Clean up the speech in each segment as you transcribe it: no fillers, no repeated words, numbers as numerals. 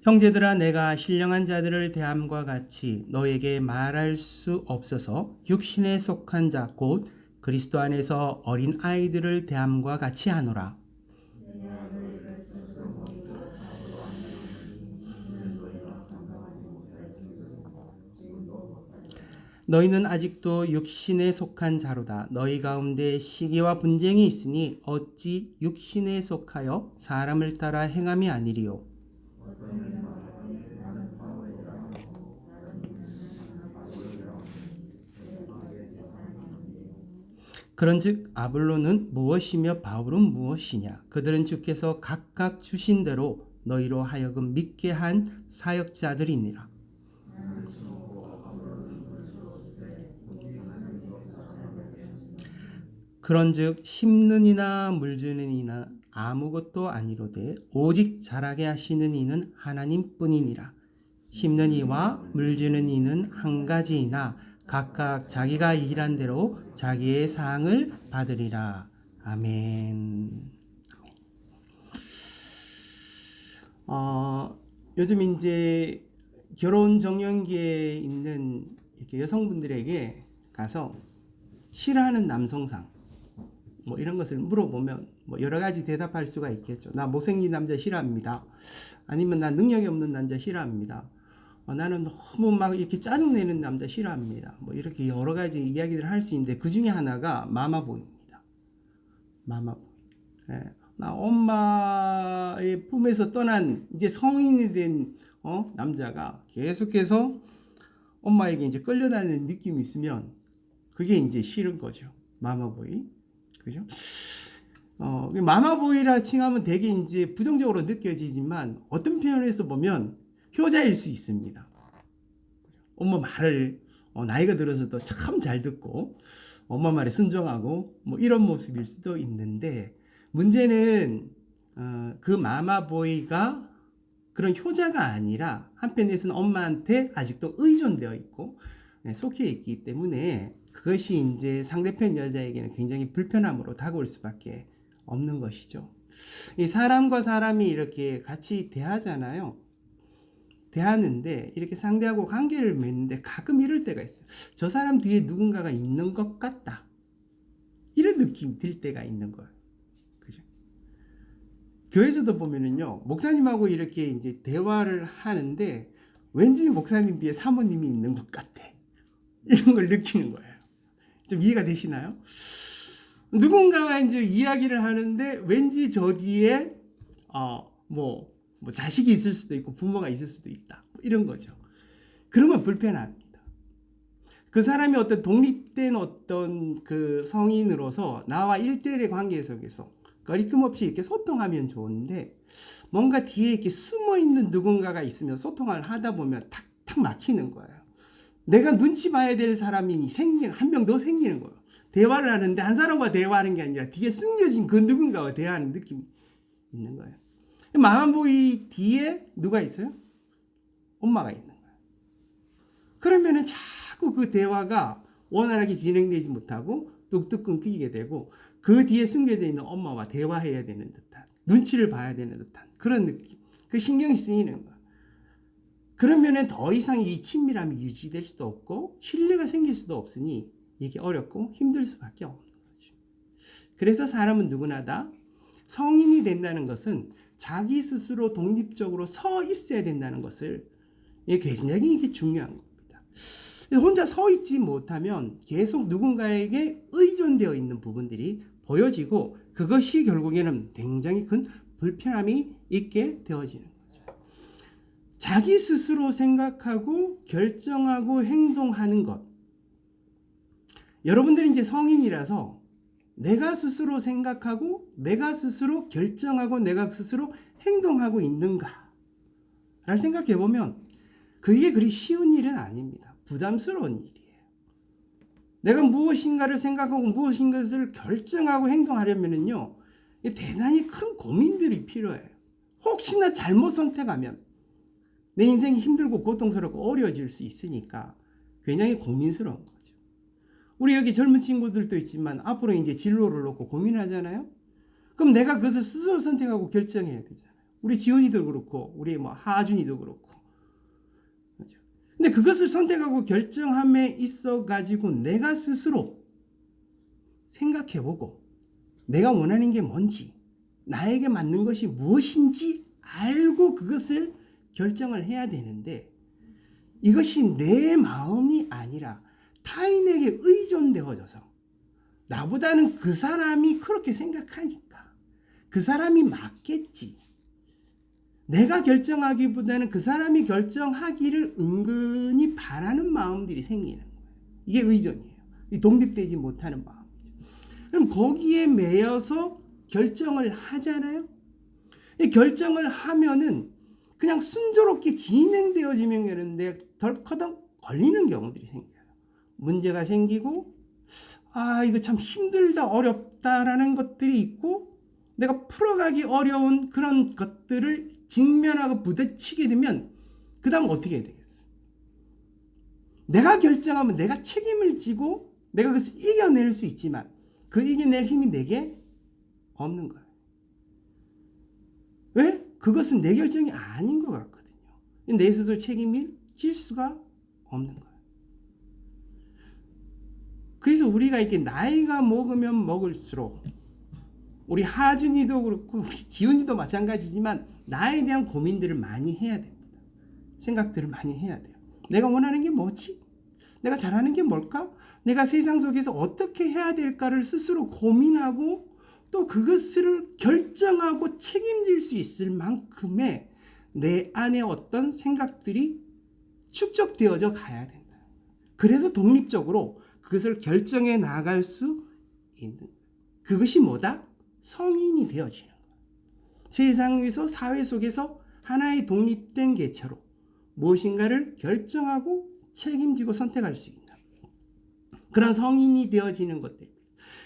형제들아, 내가 신령한 자들을 대함과 같이 너에게 말할 수 없어서 육신에 속한 자 곧 그리스도 안에서 어린 아이들을 대함과 같이 하노라. 너희는 아직도 육신에 속한 자로다. 너희 가운데 시기와 분쟁이 있으니 어찌 육신에 속하여 사람을 따라 행함이 아니리요. 그런즉 아볼로는 무엇이며 바울은 무엇이냐? 그들은 주께서 각각 주신 대로 너희로 하여금 믿게 한 사역자들이니라. 그런즉 심는 이나 물주는 이나 아무것도 아니로되 오직 자라게 하시는 이는 하나님뿐이니라. 심는 이와 물주는 이는 한 가지이나 각각 자기가 일한 대로 자기의 상을 받으리라. 아멘. 요즘 이제 결혼 정년기에 있는 이렇게 여성분들에게 가서 싫어하는 남성상 뭐 이런 것을 물어보면 뭐 여러 가지 대답할 수가 있겠죠. 나 못생긴 남자 싫어합니다. 아니면 나 능력이 없는 남자 싫어합니다. 나는 너무 막 이렇게 짜증내는 남자 싫어합니다. 뭐 이렇게 여러 가지 이야기를 할 수 있는데 그 중에 하나가 마마보이입니다. 마마보이. 예. 나 엄마의 품에서 떠난 이제 성인이 된 남자가 계속해서 엄마에게 이제 끌려다니는 느낌이 있으면 그게 이제 싫은 거죠. 마마보이. 그죠? 마마보이라 칭하면 되게 이제 부정적으로 느껴지지만 어떤 표현에서 보면 효자일 수 있습니다. 엄마 말을 나이가 들어서도 참 잘 듣고 엄마 말에 순종하고 뭐 이런 모습일 수도 있는데 문제는 그 마마보이가 그런 효자가 아니라 한편에서는 엄마한테 아직도 의존되어 있고 속해 있기 때문에 그것이 이제 상대편 여자에게는 굉장히 불편함으로 다가올 수밖에 없는 것이죠. 이 사람과 사람이 이렇게 같이 대하잖아요. 대하는데 이렇게 상대하고 관계를 맺는데 가끔 이럴 때가 있어요. 저 사람 뒤에 누군가가 있는 것 같다. 이런 느낌이 들 때가 있는 거예요. 그죠? 교회에서도 보면은요, 목사님하고 이렇게 이제 대화를 하는데 왠지 목사님 뒤에 사모님이 있는 것 같아. 이런 걸 느끼는 거예요. 좀 이해가 되시나요? 누군가와 이제 이야기를 하는데 왠지 저 뒤에 뭐 자식이 있을 수도 있고 부모가 있을 수도 있다. 이런 거죠. 그러면 불편합니다. 그 사람이 어떤 독립된 어떤 그 성인으로서 나와 1대1의 관계 속에서 거리낌 없이 이렇게 소통하면 좋은데 뭔가 뒤에 이렇게 숨어 있는 누군가가 있으면 소통을 하다 보면 탁탁 막히는 거예요. 내가 눈치 봐야 될 사람이 한 명 더 생기는 거예요. 대화를 하는데 한 사람과 대화하는 게 아니라 뒤에 숨겨진 그 누군가와 대화하는 느낌이 있는 거예요. 마마보이 뒤에 누가 있어요? 엄마가 있는 거예요. 그러면은 자꾸 그 대화가 원활하게 진행되지 못하고 뚝뚝 끊기게 되고 그 뒤에 숨겨져 있는 엄마와 대화해야 되는 듯한 눈치를 봐야 되는 듯한 그런 느낌. 그 신경이 쓰이는 거예요. 그러면은 더 이상 이 친밀함이 유지될 수도 없고 신뢰가 생길 수도 없으니 이게 어렵고 힘들 수밖에 없는 거죠. 그래서 사람은 누구나 다 성인이 된다는 것은 자기 스스로 독립적으로 서 있어야 된다는 것을 굉장히 이게 중요한 겁니다. 혼자 서 있지 못하면 계속 누군가에게 의존되어 있는 부분들이 보여지고 그것이 결국에는 굉장히 큰 불편함이 있게 되어지는 거죠. 자기 스스로 생각하고 결정하고 행동하는 것. 여러분들이 이제 성인이라서 내가 스스로 생각하고 내가 스스로 결정하고 내가 스스로 행동하고 있는가? 를 생각해 보면 그게 그리 쉬운 일은 아닙니다. 부담스러운 일이에요. 내가 무엇인가를 생각하고 무엇인가를 결정하고 행동하려면요, 대단히 큰 고민들이 필요해요. 혹시나 잘못 선택하면 내 인생이 힘들고 고통스럽고 어려워질 수 있으니까 굉장히 고민스러운 거죠. 우리 여기 젊은 친구들도 있지만 앞으로 이제 진로를 놓고 고민하잖아요. 그럼 내가 그것을 스스로 선택하고 결정해야 되잖아요. 우리 지훈이도 그렇고 우리 뭐 하준이도 그렇고. 그렇죠? 근데 그것을 선택하고 결정함에 있어 가지고 내가 스스로 생각해보고 내가 원하는 게 뭔지, 나에게 맞는 것이 무엇인지 알고 그것을 결정을 해야 되는데, 이것이 내 마음이 아니라 타인에게 의존되어져서 나보다는 그 사람이 그렇게 생각하니까 그 사람이 맞겠지, 내가 결정하기보다는 그 사람이 결정하기를 은근히 바라는 마음들이 생기는 거예요. 이게 의존이에요. 독립되지 못하는 마음이죠. 그럼 거기에 매여서 결정을 하잖아요. 결정을 하면은 그냥 순조롭게 진행되어지면 되는데 덜커덕 걸리는 경우들이 생겨요. 문제가 생기고, 이거 참 힘들다, 어렵다라는 것들이 있고, 내가 풀어가기 어려운 그런 것들을 직면하고 부딪히게 되면 그 다음 어떻게 해야 되겠어? 내가 결정하면 내가 책임을 지고 내가 그것을 이겨낼 수 있지만 그 이겨낼 힘이 내게 없는 거예요. 왜? 그것은 내 결정이 아닌 것 같거든요. 내 스스로 책임을 질 수가 없는 거예요. 그래서 우리가 이렇게 나이가 먹으면 먹을수록, 우리 하준이도 그렇고 우리 지훈이도 마찬가지지만 나에 대한 고민들을 많이 해야 됩니다. 생각들을 많이 해야 돼요. 내가 원하는 게 뭐지? 내가 잘하는 게 뭘까? 내가 세상 속에서 어떻게 해야 될까를 스스로 고민하고 또 그것을 결정하고 책임질 수 있을 만큼의 내 안에 어떤 생각들이 축적되어져 가야 된다. 그래서 독립적으로 그것을 결정해 나갈 수 있는, 그것이 뭐다? 성인이 되어지는 거예요. 세상에서, 사회 속에서 하나의 독립된 개체로 무엇인가를 결정하고 책임지고 선택할 수 있는 그런 성인이 되어지는 것들.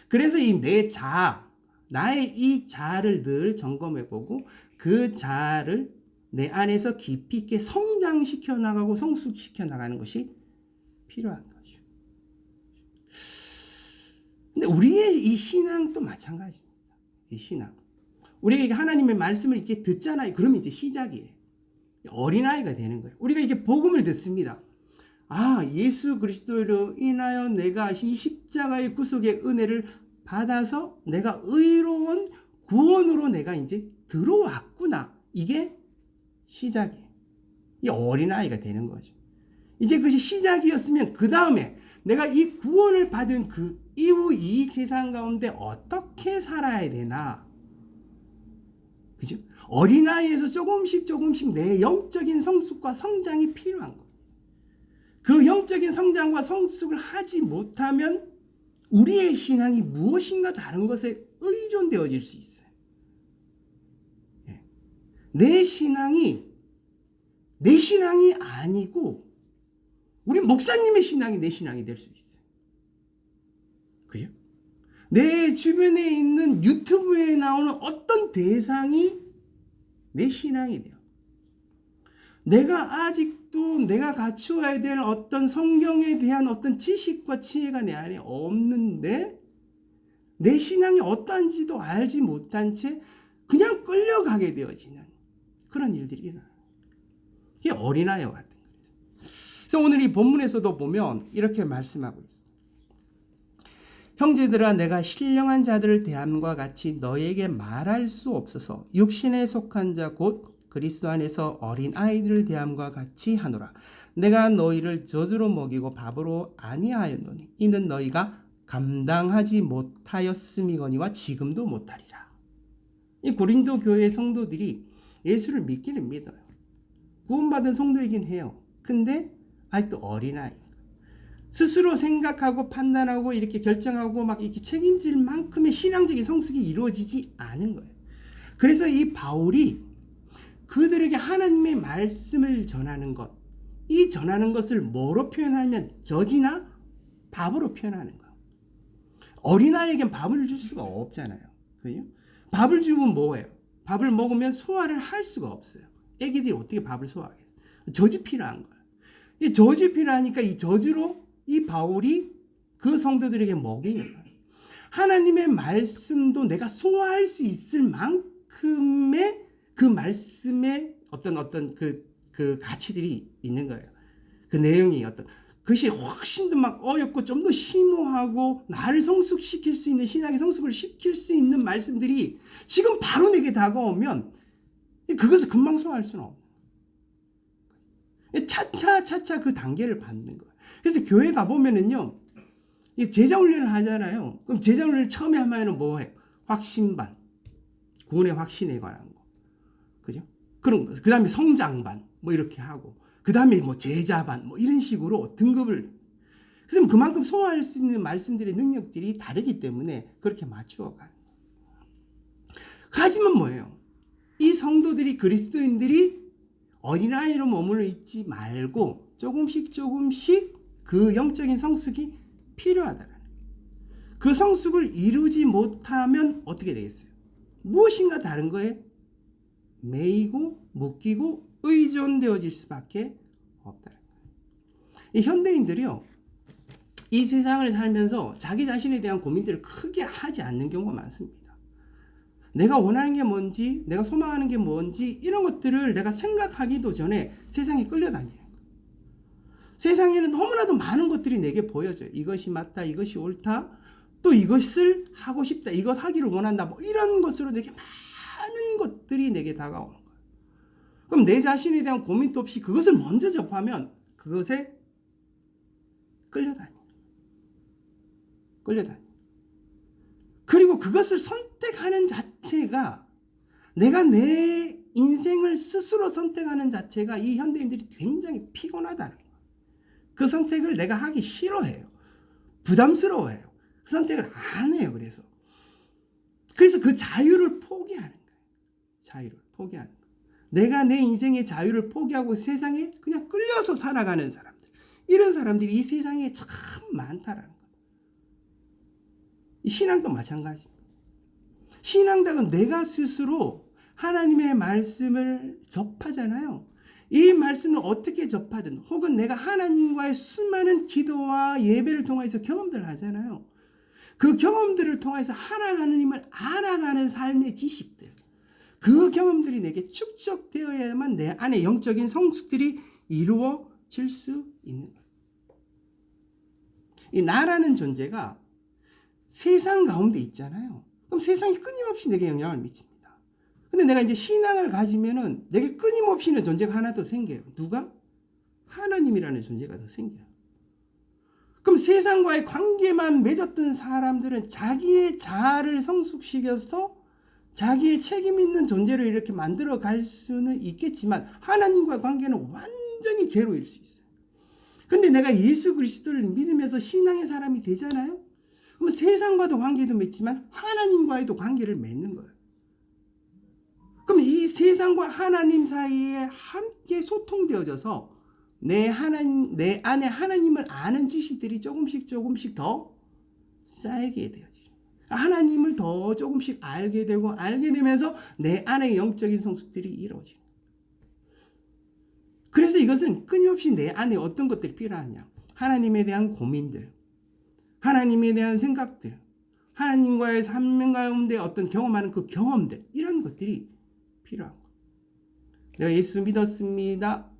그래서 이 내 자아, 나의 이 자아를 늘 점검해보고 그 자아를 내 안에서 깊이 있게 성장시켜 나가고 성숙시켜 나가는 것이 필요한 거죠. 근데 우리의 이 신앙도 마찬가지입니다. 이 신앙. 우리가 하나님의 말씀을 이렇게 듣잖아요. 그러면 이제 시작이에요. 어린아이가 되는 거예요. 우리가 이렇게 복음을 듣습니다. 예수 그리스도로 인하여 내가 이 십자가의 구속의 은혜를 받아서 내가 의로운 구원으로 내가 이제 들어왔구나. 이게 시작이에요. 이 어린아이가 되는 거죠. 이제 그것이 시작이었으면 그 다음에 내가 이 구원을 받은 그 이후 이 세상 가운데 어떻게 살아야 되나. 그죠? 어린아이에서 조금씩 내 영적인 성숙과 성장이 필요한 거예요. 그 영적인 성장과 성숙을 하지 못하면 우리의 신앙이 무엇인가 다른 것에 의존되어질 수 있어요. 내 신앙이 내 신앙이 아니고 우리 목사님의 신앙이 내 신앙이 될 수 있어요. 그죠? 내 주변에 있는 유튜브에 나오는 어떤 대상이 내 신앙이 돼요. 내가 아직도 내가 갖추어야 될 어떤 성경에 대한 어떤 지식과 지혜가 내 안에 없는데 내 신앙이 어떠한지도 알지 못한 채 그냥 끌려가게 되어지는 그런 일들이 일어나요. 이게 어린아이와 같은 거예요. 그래서 오늘 이 본문에서도 보면 이렇게 말씀하고 있어요. 형제들아, 내가 신령한 자들을 대함과 같이 너에게 말할 수 없어서 육신에 속한 자 곧 그리스도 안에서 어린 아이들을 대함과 같이 하노라. 내가 너희를 젖으로 먹이고 밥으로 아니하였노니 이는 너희가 감당하지 못하였음이거니와 지금도 못하리라. 이 고린도 교회 성도들이 예수를 믿기를 믿어요. 구원받은 성도이긴 해요. 근데 아직도 어린아이. 스스로 생각하고 판단하고 이렇게 결정하고 막 이렇게 책임질 만큼의 신앙적인 성숙이 이루어지지 않은 거예요. 그래서 이 바울이 그들에게 하나님의 말씀을 전하는 것, 이 전하는 것을 뭐로 표현하면 젖이나 밥으로 표현하는 거예요. 어린아이에겐 밥을 줄 수가 없잖아요. 그죠? 밥을 주면 뭐예요? 밥을 먹으면 소화를 할 수가 없어요. 애기들이 어떻게 밥을 소화하겠어요? 젖이 필요한 거예요. 이 젖이 필요하니까 이 젖으로 이 바울이 그 성도들에게 먹이는 거예요. 하나님의 말씀도 내가 소화할 수 있을 만큼의 그 말씀에 어떤 그 가치들이 있는 거예요. 그 내용이 그것이 훨씬 더 막 어렵고 좀 더 심오하고 나를 성숙시킬 수 있는, 신앙의 성숙을 시킬 수 있는 말씀들이 지금 바로 내게 다가오면 그것을 금방 소화할 수는 없는 거예요. 차차 그 단계를 밟는 거예요. 그래서 교회 가보면은요, 제자훈련을 하잖아요. 그럼 제자훈련을 처음에 하면은 뭐 해요? 확신반, 구원의 확신에 관한 거. 그죠? 그런 거. 그 다음에 성장반, 뭐 이렇게 하고. 그 다음에 뭐 제자반, 뭐 이런 식으로 등급을. 그래서 그만큼 소화할 수 있는 말씀들의 능력들이 다르기 때문에 그렇게 맞추어 가요. 하지만 뭐예요? 이 성도들이, 그리스도인들이 어린아이로 머물러 있지 말고 조금씩 그 영적인 성숙이 필요하다는. 그 성숙을 이루지 못하면 어떻게 되겠어요? 무엇인가 다른 거에 매이고 묶이고 의존되어질 수밖에 없다는 거예요. 이 현대인들이요, 이 세상을 살면서 자기 자신에 대한 고민들을 크게 하지 않는 경우가 많습니다. 내가 원하는 게 뭔지, 내가 소망하는 게 뭔지, 이런 것들을 내가 생각하기도 전에 세상에 끌려다니는 거예요. 세상에는 너무나도 많은 것들이 내게 보여져요. 이것이 맞다, 이것이 옳다, 또 이것을 하고 싶다, 이것 하기를 원한다, 뭐 이런 것으로 내게 많은 것들이 내게 다가오는 거예요. 그럼 내 자신에 대한 고민도 없이 그것을 먼저 접하면 그것에 끌려다녀. 그리고 그것을 선택하는 자체가, 내가 내 인생을 스스로 선택하는 자체가 이 현대인들이 굉장히 피곤하다는 거예요. 그 선택을 내가 하기 싫어해요. 부담스러워해요. 그 선택을 안 해요. 그래서 그 자유를 포기하는 거예요. 자유를 포기하는 거예요. 내가 내 인생의 자유를 포기하고 세상에 그냥 끌려서 살아가는 사람들, 이런 사람들이 이 세상에 참 많다라는 거예요. 신앙도 마찬가지입니다. 신앙당은 내가 스스로 하나님의 말씀을 접하잖아요. 이 말씀을 어떻게 접하든, 혹은 내가 하나님과의 수많은 기도와 예배를 통해서 경험들을 하잖아요. 그 경험들을 통해서 하나님을 알아가는 삶의 지식들, 그 경험들이 내게 축적되어야만 내 안에 영적인 성숙들이 이루어질 수 있는 거예요. 이 나라는 존재가 세상 가운데 있잖아요. 그럼 세상이 끊임없이 내게 영향을 미칩니다. 근데 내가 이제 신앙을 가지면은 내게 끊임없이 있는 존재가 하나 더 생겨요. 누가? 하나님이라는 존재가 더 생겨요. 그럼 세상과의 관계만 맺었던 사람들은 자기의 자아를 성숙시켜서 자기의 책임 있는 존재로 이렇게 만들어 갈 수는 있겠지만 하나님과의 관계는 완전히 제로일 수 있어요. 근데 내가 예수 그리스도를 믿으면서 신앙의 사람이 되잖아요. 그럼 세상과도 관계도 맺지만 하나님과의도 관계를 맺는 거예요. 그럼 이 세상과 하나님 사이에 함께 소통되어져서 내 안에 하나님을 아는 지식들이 조금씩 더 쌓이게 되어져요. 하나님을 더 조금씩 알게 되면서 내 안에 영적인 성숙들이 이루어져요. 그래서 이것은 끊임없이 내 안에 어떤 것들이 필요하냐? 하나님에 대한 고민들, 하나님에 대한 생각들, 하나님과의 삶 가운데 어떤 경험하는 그 경험들, 이런 것들이 필요한 거예요. 내가 예수 믿었습니다.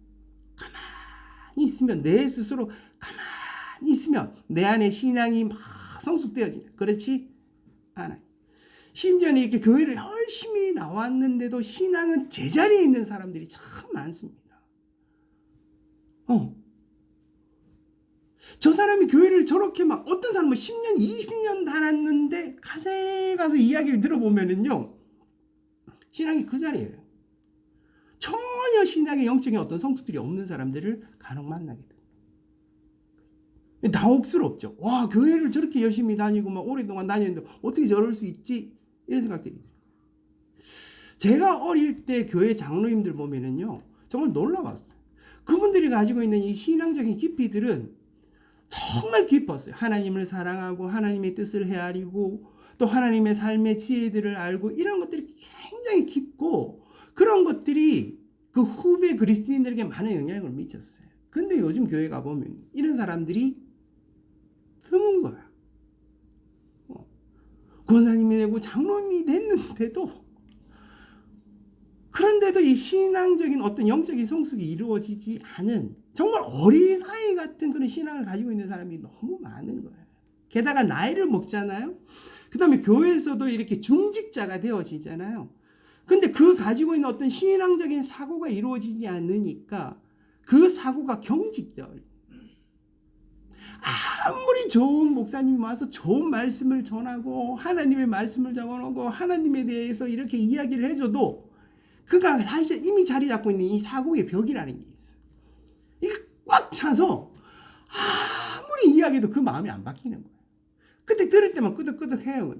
가만히 있으면, 내 스스로 가만히 있으면 내 안에 신앙이 막 성숙되어지네. 그렇지 않아요. 심지어는 이렇게 교회를 열심히 나왔는데도 신앙은 제자리에 있는 사람들이 참 많습니다. 저 사람이 교회를 저렇게 막, 어떤 사람은 10년, 20년 다녔는데 가서 이야기를 들어보면은요, 신앙이 그 자리예요. 전혀 신앙의 영적인 어떤 성숙들이 없는 사람들을 간혹 만나게 돼요. 당혹스럽죠. 와, 교회를 저렇게 열심히 다니고 막 오랫동안 다녔는데 어떻게 저럴 수 있지? 이런 생각들이 들어요. 제가 어릴 때 교회 장로님들 보면은요, 정말 놀라웠어요. 그분들이 가지고 있는 이 신앙적인 깊이들은 정말 깊었어요. 하나님을 사랑하고 하나님의 뜻을 헤아리고 또 하나님의 삶의 지혜들을 알고, 이런 것들이 굉장히 깊고, 그런 것들이 그 후배 그리스도인들에게 많은 영향을 미쳤어요. 근데 요즘 교회 가보면 이런 사람들이 드문 거야. 권사님이 되고 장로님이 됐는데도 그런데도 이 신앙적인 어떤 영적인 성숙이 이루어지지 않은 정말 어린아이 같은 그런 신앙을 가지고 있는 사람이 너무 많은 거예요. 게다가 나이를 먹잖아요. 그 다음에 교회에서도 이렇게 중직자가 되어지잖아요. 근데 그 가지고 있는 어떤 신앙적인 사고가 이루어지지 않으니까 그 사고가 경직되어요. 아무리 좋은 목사님이 와서 좋은 말씀을 전하고 하나님의 말씀을 적어놓고 하나님에 대해서 이렇게 이야기를 해줘도 그가 사실 이미 자리 잡고 있는 이 사고의 벽이라는 게 있어요. 이게 꽉 차서 아무리 이야기해도 그 마음이 안 바뀌는 거예요. 그때 들을 때만 끄덕끄덕해요.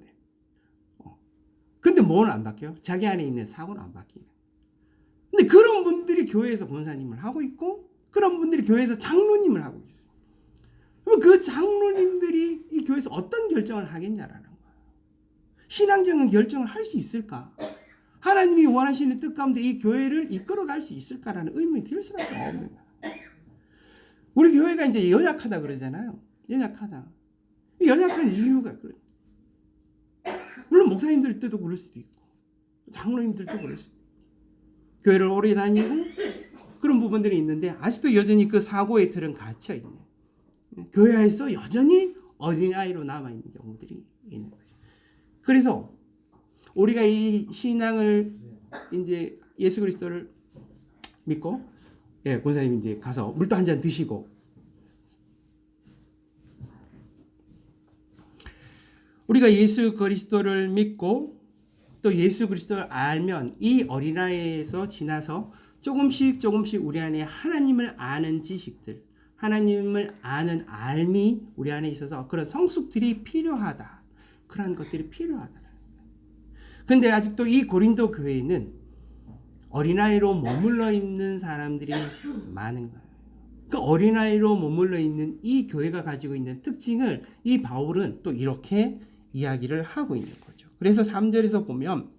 근데 뭐는 안 바뀌어요? 자기 안에 있는 사고는 안 바뀌는. 근데 그런 분들이 교회에서 권사님을 하고 있고 그런 분들이 교회에서 장로님을 하고 있어요. 그럼 그 장로님들이 이 교회에서 어떤 결정을 하겠냐라는 거예요. 신앙적인 결정을 할 수 있을까? 하나님이 원하시는 뜻 가운데 이 교회를 이끌어갈 수 있을까라는 의문이 들 수밖에 없는 거예요. 우리 교회가 이제 연약하다 그러잖아요. 연약하다. 연약한 이유가 그래요. 물론 목사님들 때도 그럴 수도 있고 장로님들도 그럴 수도 있고 교회를 오래 다니고 그런 부분들이 있는데 아직도 여전히 그 사고의 틀은 갇혀 있는 교회에서 여전히 어린아이로 남아있는 경우들이 있는 거죠. 그래서 우리가 이 신앙을 이제 예수 그리스도를 믿고 권사님 이제 가서 물도 한 잔 드시고 우리가 예수 그리스도를 믿고 또 예수 그리스도를 알면 이 어린아이에서 지나서 조금씩 우리 안에 하나님을 아는 지식들, 하나님을 아는 알미 우리 안에 있어서 그런 성숙들이 필요하다. 그런 것들이 필요하다. 근데 아직도 이 고린도 교회에는 어린아이로 머물러 있는 사람들이 많은 거예요. 그 어린아이로 머물러 있는 이 교회가 가지고 있는 특징을 이 바울은 또 이렇게 이야기를 하고 있는 거죠. 그래서 3절에서 보면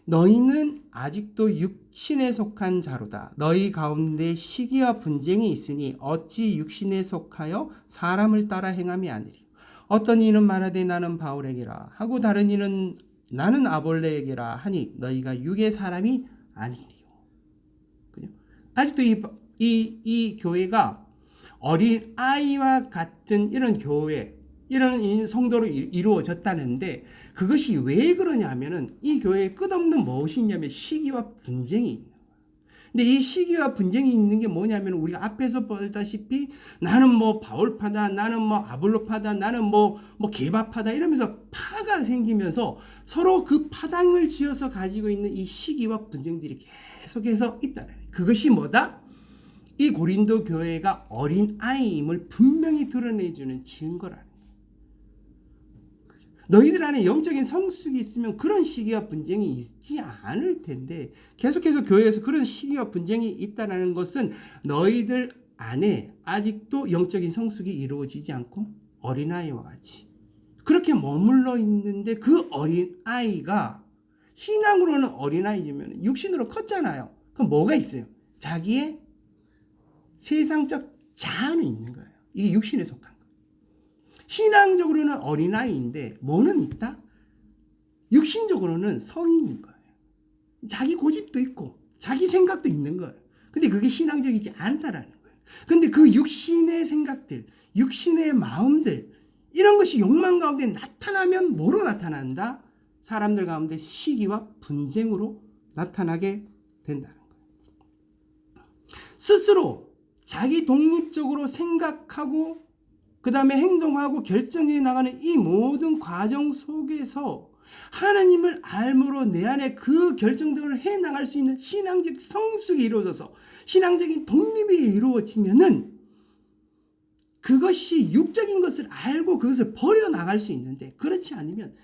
너희는 아직도 육신에 속한 자로다. 너희 가운데 시기와 분쟁이 있으니 어찌 육신에 속하여 사람을 따라 행함이 아니리요. 어떤 이는 말하되 나는 바울에게라 하고 다른 이는 나는 아볼레에게라 하니 너희가 육의 사람이 아니리요. 아직도 이 교회가 어린 아이와 같은 이런 교회, 이런 성도로 이루어졌다는데 그것이 왜 그러냐면은 이 교회에 끝없는 무엇이 있냐면 시기와 분쟁이 있는 거예요. 근데 이 시기와 분쟁이 있는 게 뭐냐면 우리가 앞에서 보다시피 나는 뭐 바울파다, 나는 뭐 아볼로파다, 나는 뭐 게바파다 이러면서 파가 생기면서 서로 그 파당을 지어서 가지고 있는 이 시기와 분쟁들이 계속해서 있다는 거예요. 그것이 뭐다? 이 고린도 교회가 어린 아이임을 분명히 드러내주는 증거라는 거예요. 너희들 안에 영적인 성숙이 있으면 그런 시기와 분쟁이 있지 않을 텐데 계속해서 교회에서 그런 시기와 분쟁이 있다는 것은 너희들 안에 아직도 영적인 성숙이 이루어지지 않고 어린아이와 같이 그렇게 머물러 있는데 그 어린아이가 신앙으로는 어린아이지만 육신으로 컸잖아요. 그럼 뭐가 있어요? 자기의 세상적 자아는 있는 거예요. 이게 육신에 속한 거예요. 신앙적으로는 어린아이인데 뭐는 있다? 육신적으로는 성인인 거예요. 자기 고집도 있고 자기 생각도 있는 거예요. 근데 그게 신앙적이지 않다라는 거예요. 근데 그 육신의 생각들, 육신의 마음들 이런 것이 욕망 가운데 나타나면 뭐로 나타난다? 사람들 가운데 시기와 분쟁으로 나타나게 된다는 거예요. 스스로 자기 독립적으로 생각하고 그 다음에 행동하고 결정해 나가는 이 모든 과정 속에서 하나님을 알므로 내 안에 그 결정들을 해 나갈 수 있는 신앙적 성숙이 이루어져서 신앙적인 독립이 이루어지면은 그것이 육적인 것을 알고 그것을 버려나갈 수 있는데 그렇지 않으면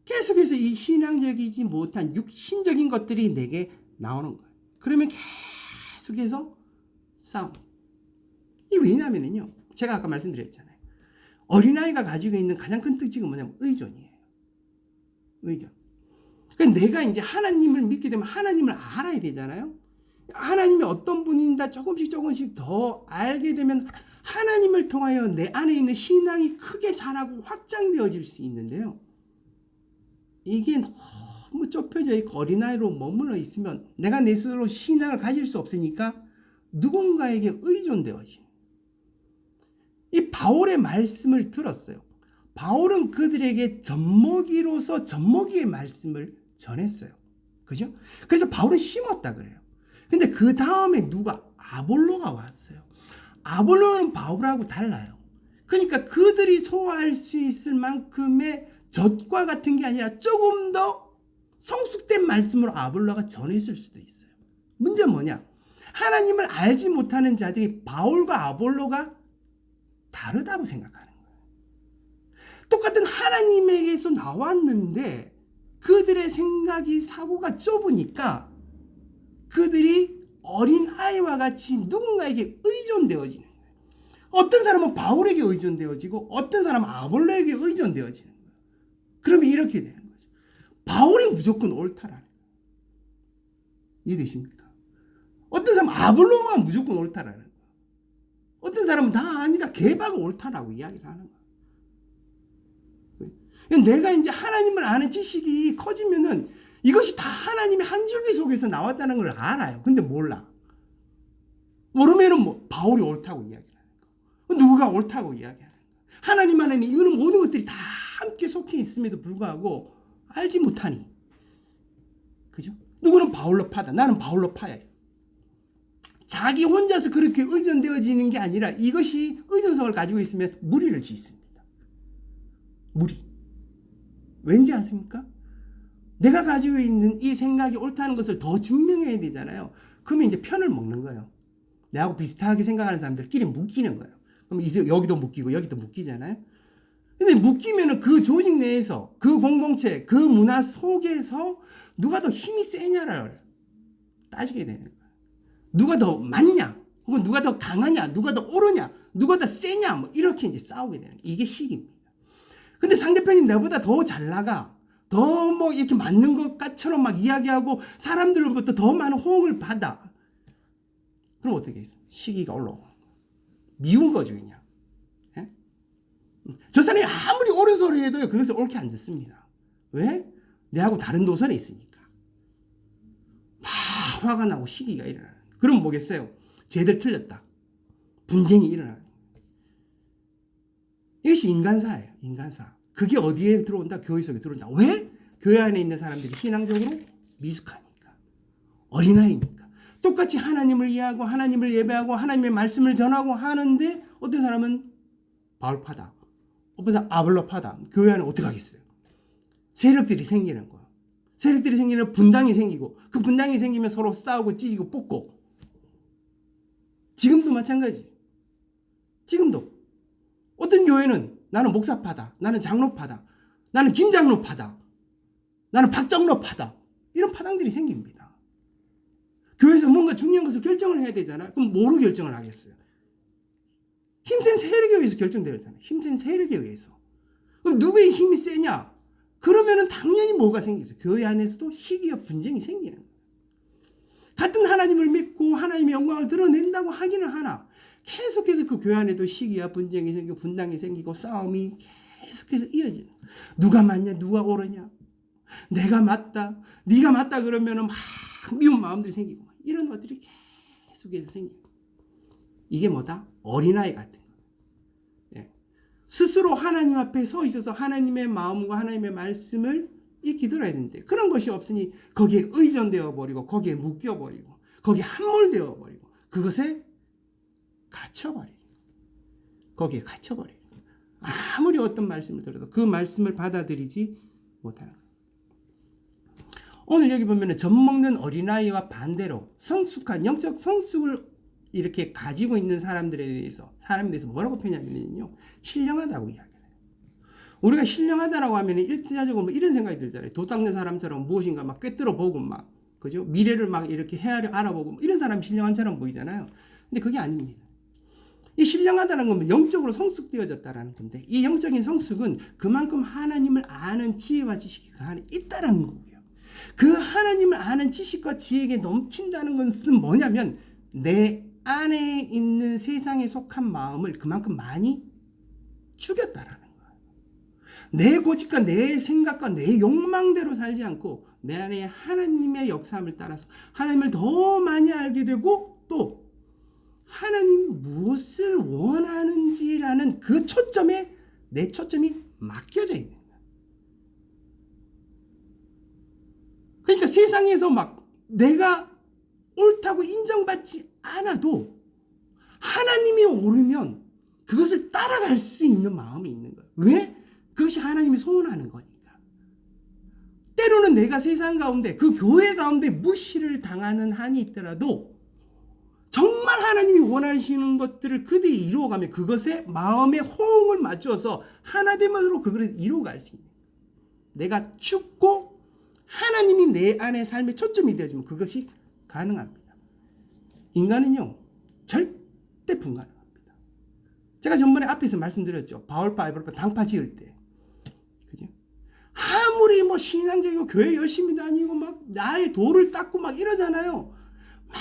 계속해서 이 신앙적이지 못한 육신적인 것들이 내게 나오는 거예요. 그러면 계속해서 싸움. 이 왜냐면은요. 제가 아까 말씀드렸잖아요. 어린아이가 가지고 있는 가장 큰 특징은 뭐냐면 의존이에요. 의존. 그러니까 내가 이제 하나님을 믿게 되면 하나님을 알아야 되잖아요. 하나님이 어떤 분인가 조금씩 더 알게 되면 하나님을 통하여 내 안에 있는 신앙이 크게 자라고 확장되어질 수 있는데요. 이게 너무 너무 좁혀져 있고 어린아이로 머물러 있으면 내가 내 스스로 신앙을 가질 수 없으니까 누군가에게 의존되어지. 이 바울의 말씀을 들었어요. 바울은 그들에게 젖먹이로서 젖먹이의 말씀을 전했어요. 그죠? 그래서 바울은 심었다 그래요. 근데 그 다음에 누가? 아볼로가 왔어요. 아볼로는 바울하고 달라요. 그러니까 그들이 소화할 수 있을 만큼의 젖과 같은 게 아니라 조금 더 성숙된 말씀으로 아볼로가 전했을 수도 있어요. 문제는 뭐냐? 하나님을 알지 못하는 자들이 바울과 아볼로가 다르다고 생각하는 거예요. 똑같은 하나님에게서 나왔는데 그들의 생각이 사고가 좁으니까 그들이 어린아이와 같이 누군가에게 의존되어지는 거예요. 어떤 사람은 바울에게 의존되어지고 어떤 사람은 아볼로에게 의존되어지는 거예요. 그러면 이렇게 되는 거죠. 바울이 무조건 옳다라는 거예요. 이해되십니까? 어떤 사람은 아볼로만 무조건 옳다라는 거예요. 어떤 사람은 다 아니다, 게바가 옳다라고 이야기를 하는 거예요. 내가 이제 하나님을 아는 지식이 커지면은 이것이 다 하나님의 한 줄기 속에서 나왔다는 걸 알아요. 근데 몰라. 모르면은 뭐 바울이 옳다고 이야기를 하는 거. 누가 옳다고 이야기하는 거. 하나님 안에는 이거는 모든 것들이 다 함께 속해 있음에도 불구하고 알지 못하니. 그죠? 누구는 바울로 파다. 나는 바울로 파예요. 자기 혼자서 그렇게 의존되어지는 게 아니라 이것이 의존성을 가지고 있으면 무리를 짓습니다. 무리. 왠지 아십니까? 내가 가지고 있는 이 생각이 옳다는 것을 더 증명해야 되잖아요. 그러면 이제 편을 먹는 거예요. 내하고 비슷하게 생각하는 사람들끼리 묶이는 거예요. 그럼 여기도 묶이고 여기도 묶이잖아요. 근데 묶이면은 그 조직 내에서 그 공동체, 그 문화 속에서 누가 더 힘이 세냐를 따지게 되는 거예요. 누가 더 맞냐? 혹은 누가 더 강하냐? 누가 더 옳으냐? 누가 더 세냐? 뭐 이렇게 이제 싸우게 되는 거예요. 이게 식입니다. 근데 상대편이 나보다 더 잘 나가. 더 뭐 이렇게 맞는 것처럼 막 이야기하고 사람들로부터 더 많은 호응을 받아. 그럼 어떻게 해요? 시기가 올라오고. 미운 거죠, 그냥. 예? 저 사람이 아무리 옳은 소리 해도요, 그것을 옳게 안 듣습니다. 왜? 내하고 다른 노선에 있으니까. 막 화가 나고 시기가 일어나는. 그럼 뭐겠어요? 쟤들 틀렸다. 분쟁이 일어나는. 이것이 인간사예요, 인간사. 그게 어디에 들어온다? 교회 속에 들어온다. 왜? 교회 안에 있는 사람들이 신앙적으로 미숙하니까. 어린아이니까. 똑같이 하나님을 이해하고 하나님을 예배하고 하나님의 말씀을 전하고 하는데 어떤 사람은 바울파다. 어떤 사람은 아볼로파다. 교회 안에 어떻게 하겠어요? 세력들이 생기는 거야. 세력들이 생기면 분당이 생기고 그 분당이 생기면 서로 싸우고 찢고 뽑고. 지금도 마찬가지. 지금도. 어떤 교회는 나는 목사파다. 나는 장로파다. 나는 김장로파다. 나는 박장로파다. 이런 파당들이 생깁니다. 교회에서 뭔가 중요한 것을 결정을 해야 되잖아요. 그럼 뭐로 결정을 하겠어요? 힘센 세력에 의해서 결정되잖아요. 힘센 세력에 의해서. 그럼 누구의 힘이 세냐? 그러면은 당연히 뭐가 생기죠? 교회 안에서도 시기와 분쟁이 생기는 거예요. 같은 하나님을 믿고 하나님의 영광을 드러낸다고 하기는 하나 계속해서 그 교회 안에도 시기와 분쟁이 생기고 분당이 생기고 싸움이 계속해서 이어지는 거예요. 누가 맞냐? 누가 옳으냐? 내가 맞다. 네가 맞다 그러면은 막 미운 마음들이 생기고 이런 것들이 계속해서 생기고 이게 뭐다? 어린아이 같은 거예요. 예. 스스로 하나님 앞에 서 있어서 하나님의 마음과 하나님의 말씀을 익히 들어야 되는데 그런 것이 없으니 거기에 의존되어 버리고 거기에 묶여 버리고 거기에 함몰되어 버리고 그것에 갇혀버리고 거기에 갇혀버리고 아무리 어떤 말씀을 들어도 그 말씀을 받아들이지 못하는 거예요. 오늘 여기 보면은 젖먹는 어린아이와 반대로 성숙한 영적 성숙을 이렇게 가지고 있는 사람에 대해서 뭐라고 표현하냐면요 신령하다고 이야기해요. 우리가 신령하다라고 하면 일차적으로 뭐 이런 생각이 들잖아요. 도 닦는 사람처럼 무엇인가 막 꿰뚫어 보고 막 그죠? 미래를 막 이렇게 헤아려 알아보고 이런 사람이 신령한처럼 보이잖아요. 근데 그게 아닙니다. 이 신령하다는 건 영적으로 성숙되어졌다라는 건데 이 영적인 성숙은 그만큼 하나님을 아는 지혜와 지식이 그 안에 있다라는 거고요. 그 하나님을 아는 지식과 지혜에 넘친다는 것은 뭐냐면 내 안에 있는 세상에 속한 마음을 그만큼 많이 죽였다라는 거예요. 내 고집과 내 생각과 내 욕망대로 살지 않고 내 안에 하나님의 역사함을 따라서 하나님을 더 많이 알게 되고 또 하나님이 무엇을 원하는지라는 그 초점에 내 초점이 맡겨져 있는 거야. 그러니까 세상에서 막 내가 옳다고 인정받지 않아도 하나님이 옳으면 그것을 따라갈 수 있는 마음이 있는 거야. 왜? 그것이 하나님이 소원하는 거니까. 때로는 내가 세상 가운데 그 교회 가운데 무시를 당하는 한이 있더라도 정말 하나님이 원하시는 것들을 그들이 이루어가면 그것에 마음의 호응을 맞춰서 하나됨으로 그것을 이루어갈 수 있는 거야. 내가 죽고 하나님이 내 안의 삶의 초점이 되어지면 그것이 가능합니다. 인간은요 절대 불가능합니다. 제가 전번에 앞에서 말씀드렸죠. 바울파 아볼파 당파 지을 때, 그죠? 아무리 뭐 신앙적이고 교회 열심히 다니고 막 나의 도를 닦고 막 이러잖아요. 막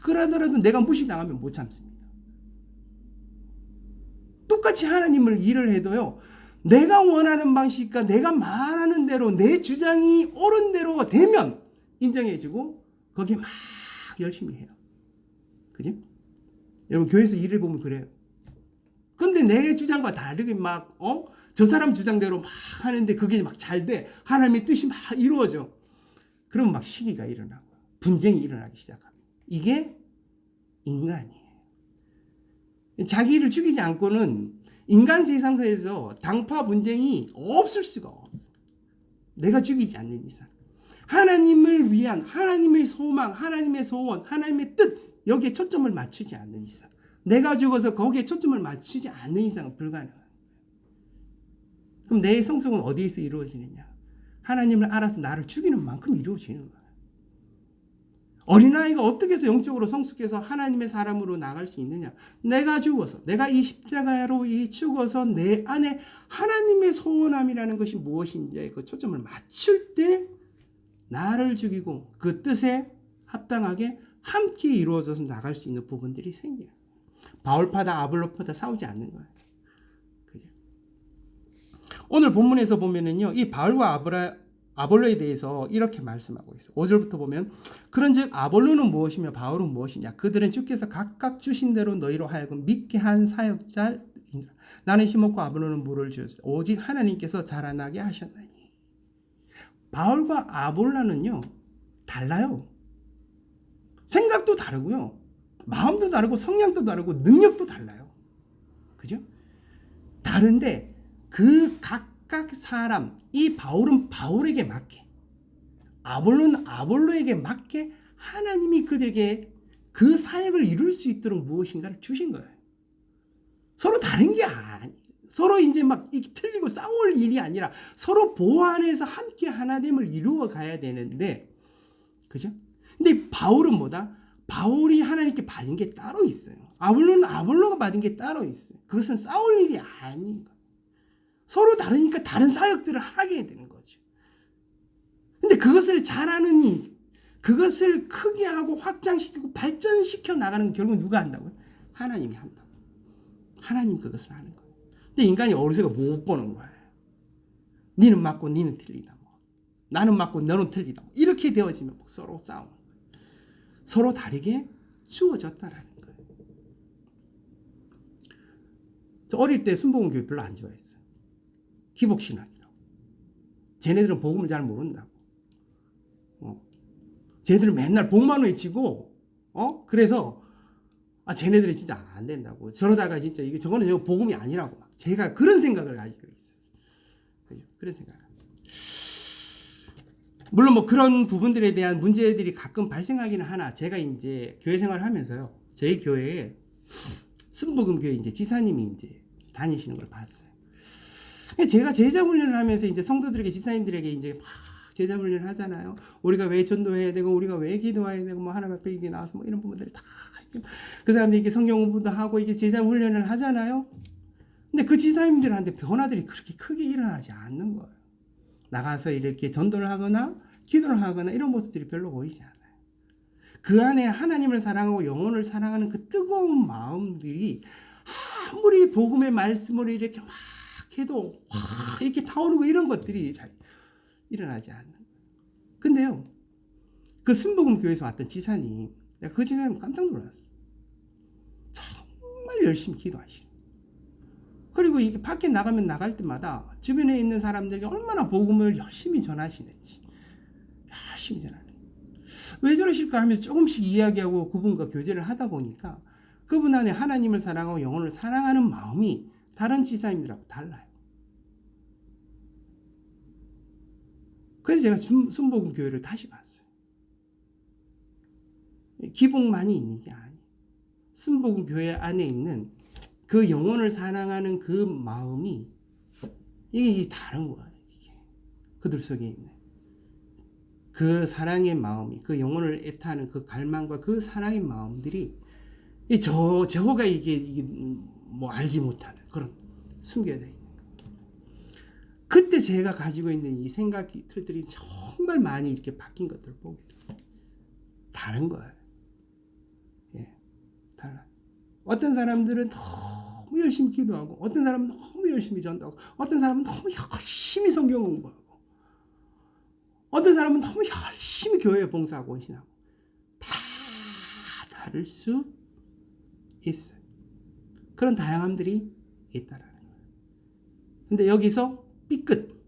그러더라도 내가 무시당하면 못 참습니다. 똑같이 하나님을 일을 해도요. 내가 원하는 방식과 내가 말하는 대로 내 주장이 옳은 대로 되면 인정해지고 거기에 막 열심히 해요. 그죠? 여러분 교회에서 일을 보면 그래요. 근데 내 주장과 다르게 막 저 사람 주장대로 막 하는데 그게 막 잘 돼. 하나님의 뜻이 막 이루어져. 그럼 막 시기가 일어나고 분쟁이 일어나기 시작합니다. 이게 인간이에요. 자기를 죽이지 않고는 인간 세상에서 당파 분쟁이 없을 수가 없어요. 내가 죽이지 않는 이상. 하나님을 위한 하나님의 소망, 하나님의 소원, 하나님의 뜻 여기에 초점을 맞추지 않는 이상. 내가 죽어서 거기에 초점을 맞추지 않는 이상은 불가능합니다. 그럼 내 성숙은 어디에서 이루어지느냐? 하나님을 알아서 나를 죽이는 만큼 이루어지는 거예요. 어린아이가 어떻게 해서 영적으로 성숙해서 하나님의 사람으로 나갈 수 있느냐? 내가 죽어서, 내가 이 십자가로 죽어서 내 안에 하나님의 소원함이라는 것이 무엇인지 그 초점을 맞출 때 나를 죽이고 그 뜻에 합당하게 함께 이루어져서 나갈 수 있는 부분들이 생겨요. 바울파다 아볼로파다 싸우지 않는 거예요. 그죠? 오늘 본문에서 보면은요, 이 바울과 아볼로에 대해서 이렇게 말씀하고 있어요. 5절부터 보면 그런즉 아볼로는 무엇이며 바울은 무엇이냐? 그들은 주께서 각각 주신 대로 너희로 하여금 믿게 한 사역자이니라. 나는 심었고 아볼로는 물을 주었으니 오직 하나님께서 자라나게 하셨나니. 바울과 아볼로는요 달라요. 생각도 다르고요, 마음도 다르고 성향도 다르고 능력도 달라요. 그죠? 다른데 그 각각 사람, 이 바울은 바울에게 맞게, 아볼로는 아볼로에게 맞게 하나님이 그들에게 그 사역을 이룰 수 있도록 무엇인가를 주신 거예요. 서로 다른 게 아니에요. 서로 이제 막 틀리고 싸울 일이 아니라 서로 보완해서 함께 하나됨을 이루어 가야 되는데, 그죠? 근데 바울은 뭐다? 바울이 하나님께 받은 게 따로 있어요. 아볼로는 아볼로가 받은 게 따로 있어요. 그것은 싸울 일이 아닌 거예요. 서로 다르니까 다른 사역들을 하게 되는 거죠. 근데 그것을 잘하는 일, 그것을 크게 하고 확장시키고 발전시켜 나가는 건 결국 누가 한다고요? 하나님이 한다고. 하나님 그것을 하는 거예요. 근데 인간이 어리석어 못 보는 거예요. 니는 맞고 니는 틀리다. 나는 맞고 너는 틀리다. 이렇게 되어지면 서로 싸우는 거예요. 서로 다르게 주어졌다라는 거예요. 저 어릴 때 순복음교회 별로 안 좋아했어요. 기복신학이라고. 쟤네들은 복음을 잘 모른다고. 쟤네들은 맨날 복만 외치고, 그래서 쟤네들이 진짜 안 된다고. 저러다가 진짜 이게 저거는 복음이 아니라고. 제가 그런 생각을 가지고 있어요. 그죠? 그런 생각. 물론 뭐 그런 부분들에 대한 문제들이 가끔 발생하기는 하나, 제가 이제 교회 생활을 하면서요, 저희 교회에 순복음교회 이제 집사님이 이제 다니시는 걸 봤어요. 제가 제자 훈련을 하면서 이제 성도들에게, 집사님들에게 이제 막 제자 훈련을 하잖아요. 우리가 왜 전도해야 되고, 우리가 왜 기도해야 되고, 뭐 하나님 앞에 이게 나와서 뭐 이런 부분들이 다 그 사람들이 이게 성경 공부도 하고 이게 제자 훈련을 하잖아요. 근데 그 집사님들한테 변화들이 그렇게 크게 일어나지 않는 거예요. 나가서 이렇게 전도를 하거나 기도를 하거나 이런 모습들이 별로 보이지 않아요. 그 안에 하나님을 사랑하고 영혼을 사랑하는 그 뜨거운 마음들이 아무리 복음의 말씀으로 이렇게 막 해도 확 이렇게 타오르고 이런 것들이 잘 일어나지 않는 거예요. 근데요, 그 순복음 교회에서 왔던 지사님, 내가 그 지사님 깜짝 놀랐어. 정말 열심히 기도하시고, 그리고 이게 밖에 나가면 나갈 때마다 주변에 있는 사람들에게 얼마나 복음을 열심히 전하시는지, 열심히 전하는. 왜 저러실까 하면서 조금씩 이야기하고 그분과 교제를 하다 보니까 그분 안에 하나님을 사랑하고 영혼을 사랑하는 마음이 다른 지사님들하고 달라요. 그래서 제가 순복음 교회를 다시 봤어요. 기복만이 있는 게 아니에요. 순복음 교회 안에 있는 그 영혼을 사랑하는 그 마음이 이게 다른 거예요. 이게 그들 속에 있는 그 사랑의 마음이, 그 영혼을 애타는 그 갈망과 그 사랑의 마음들이 저가 이게 뭐 알지 못하는 그런 숨겨져 있는 거예요. 그때 제가 가지고 있는 이 생각 틀들이 정말 많이 이렇게 바뀐 것들을 보게 돼요. 다른 거예요. 예, 달라. 어떤 사람들은 너무 열심히 기도하고, 어떤 사람은 너무 열심히 전도하고, 어떤 사람은 너무 열심히 성경 공부하고, 어떤 사람은 너무 열심히 교회에 봉사하고 헌신하고, 다 다를 수 있어요. 그런 다양함들이 있다라는 거예요. 근데 여기서 삐끗,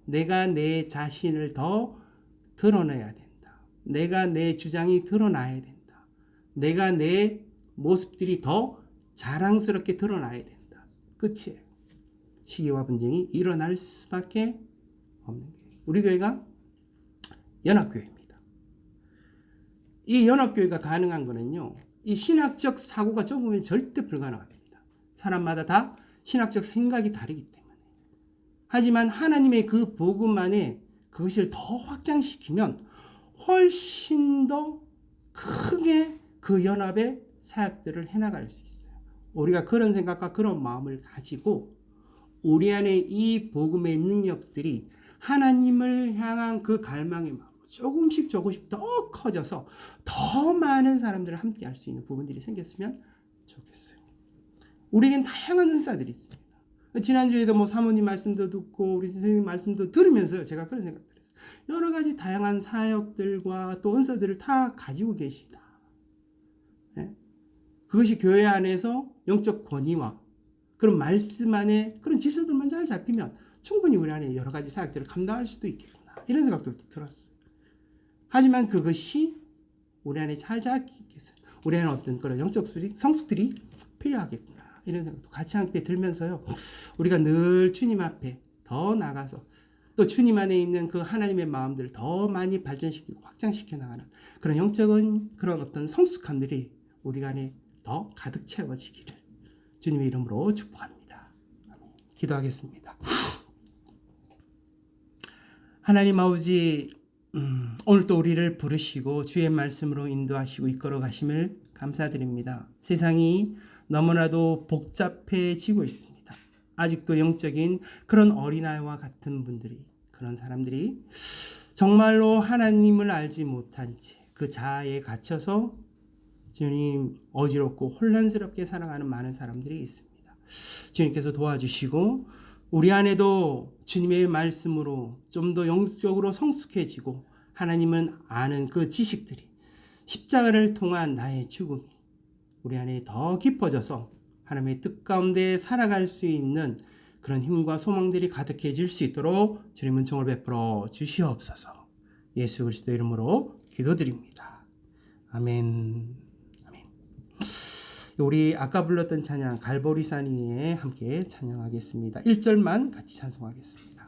내가 내 자신을 더 드러내야 된다. 내가 내 주장이 드러나야 된다. 내가 내 모습들이 더 자랑스럽게 드러나야 된다. 끝이에요. 시기와 분쟁이 일어날 수밖에 없는 거예요. 우리 교회가 연합교회입니다. 이 연합교회가 가능한 거는요, 이 신학적 사고가 좁으면 절대 불가능합니다. 사람마다 다 신학적 생각이 다르기 때문에. 하지만 하나님의 그 복음 안에 그것을 더 확장시키면 훨씬 더 크게 그 연합의 사역들을 해나갈 수 있어요. 우리가 그런 생각과 그런 마음을 가지고 우리 안에 이 복음의 능력들이 하나님을 향한 그 갈망의 마음 조금씩 더 커져서 더 많은 사람들을 함께 할 수 있는 부분들이 생겼으면 좋겠어요. 우리에겐 다양한 은사들이 있습니다. 지난주에도 뭐 사모님 말씀도 듣고 우리 선생님 말씀도 들으면서요, 제가 그런 생각들을 했어요. 여러 가지 다양한 사역들과 또 은사들을 다 가지고 계시다. 네? 그것이 교회 안에서 영적 권위와 그런 말씀 안에 그런 질서들만 잘 잡히면 충분히 우리 안에 여러 가지 사역들을 감당할 수도 있겠구나, 이런 생각도 들었어요. 하지만 그것이 우리 안에 잘 잡히기 위해서 우리 안에 어떤 그런 영적 성숙들이 필요하겠구나, 이런 생각도 같이 함께 들면서요, 우리가 늘 주님 앞에 더 나가서 또 주님 안에 있는 그 하나님의 마음들을 더 많이 발전시키고 확장시켜 나가는 그런 영적인 그런 어떤 성숙함들이 우리 안에 더 가득 채워지기를 주님의 이름으로 축복합니다. 기도하겠습니다. 하나님 아버지, 오늘 또 우리를 부르시고 주의 말씀으로 인도하시고 이끌어 가심을 감사드립니다. 세상이 너무나도 복잡해지고 있습니다. 아직도 영적인 그런 어린아이와 같은 분들이, 그런 사람들이 정말로 하나님을 알지 못한 채 그 자아에 갇혀서 주님 어지럽고 혼란스럽게 살아가는 많은 사람들이 있습니다. 주님께서 도와주시고 우리 안에도 주님의 말씀으로 좀 더 영적으로 성숙해지고 하나님은 아는 그 지식들이 십자가를 통한 나의 죽음이 우리 안에 더 깊어져서 하나님의 뜻 가운데 살아갈 수 있는 그런 힘과 소망들이 가득해질 수 있도록 주님 은총을 베풀어 주시옵소서. 예수 그리스도 이름으로 기도드립니다. 아멘. 아멘. 우리 아까 불렀던 찬양 갈보리산 위에 함께 찬양하겠습니다. 1절만 같이 찬송하겠습니다.